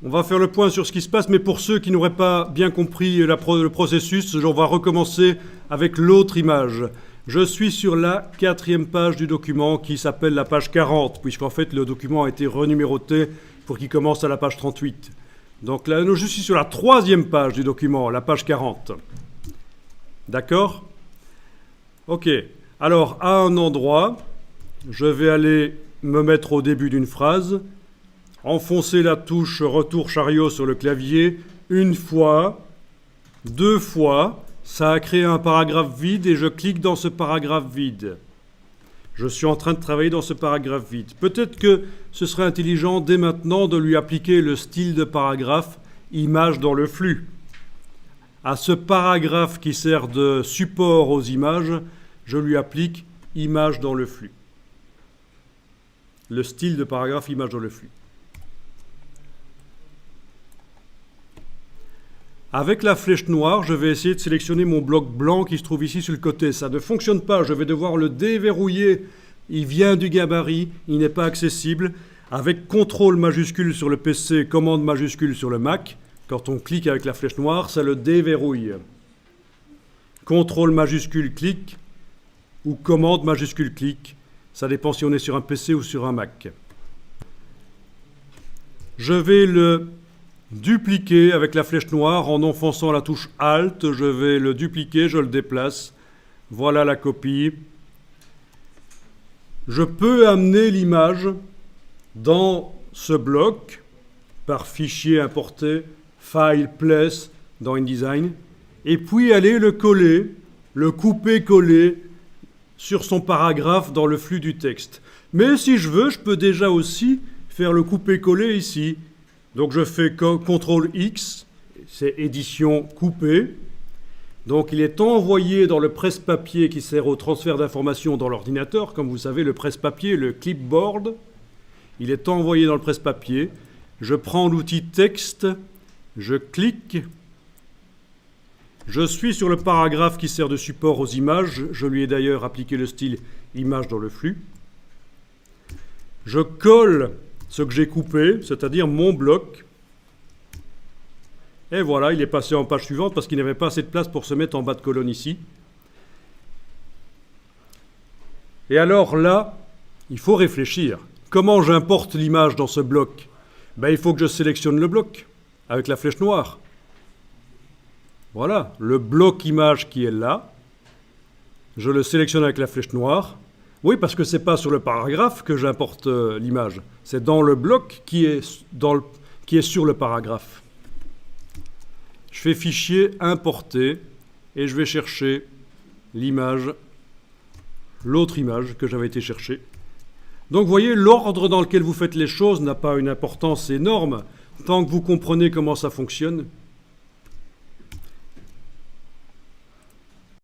On va faire le point sur ce qui se passe, mais pour ceux qui n'auraient pas bien compris le processus, on va recommencer avec l'autre image. Je suis sur la 4e page du document qui s'appelle la page 40, puisqu'en fait le document a été renuméroté pour qu'il commence à la page 38. Donc là, je suis sur la 3e page du document, la page 40. D'accord ? Ok. Alors, à un endroit, je vais aller me mettre au début d'une phrase, enfoncer la touche retour chariot sur le clavier une fois, 2 fois, ça a créé un paragraphe vide et je clique dans ce paragraphe vide. Je suis en train de travailler dans ce paragraphe vide. Peut-être que ce serait intelligent dès maintenant de lui appliquer le style de paragraphe image dans le flux. À ce paragraphe qui sert de support aux images, je lui applique image dans le flux. Le style de paragraphe image dans le flux. Avec la flèche noire, je vais essayer de sélectionner mon bloc blanc qui se trouve ici sur le côté. Ça ne fonctionne pas, je vais devoir le déverrouiller. Il vient du gabarit, il n'est pas accessible. Avec CTRL majuscule sur le PC, commande majuscule sur le Mac, quand on clique avec la flèche noire, ça le déverrouille. CTRL majuscule clic ou commande majuscule clic, ça dépend si on est sur un PC ou sur un Mac. Je vais le dupliquer avec la flèche noire en enfonçant la touche Alt. Je vais le dupliquer, je le déplace. Voilà la copie. Je peux amener l'image dans ce bloc par fichier importé, File, Place dans InDesign, et puis aller le coller, le couper-coller sur son paragraphe dans le flux du texte. Mais si je veux, je peux déjà aussi faire le couper-coller ici. Donc je fais CTRL X, c'est édition coupée. Donc il est envoyé dans le presse-papier qui sert au transfert d'informations dans l'ordinateur. Comme vous savez, le presse-papier, le clipboard, il est envoyé dans le presse-papier. Je prends l'outil texte, je clique. Je suis sur le paragraphe qui sert de support aux images. Je lui ai d'ailleurs appliqué le style image dans le flux. Je colle ce que j'ai coupé, c'est-à-dire mon bloc. Et voilà, il est passé en page suivante parce qu'il n'avait pas assez de place pour se mettre en bas de colonne ici. Et alors là, il faut réfléchir. Comment j'importe l'image dans ce bloc ? Il faut que je sélectionne le bloc avec la flèche noire. Voilà, le bloc image qui est là. Je le sélectionne avec la flèche noire. Oui, parce que ce n'est pas sur le paragraphe que j'importe l'image. C'est dans le bloc qui est sur le paragraphe. Je fais fichier, importer, et je vais chercher l'image, l'autre image que j'avais été chercher. Donc vous voyez, l'ordre dans lequel vous faites les choses n'a pas une importance énorme, tant que vous comprenez comment ça fonctionne.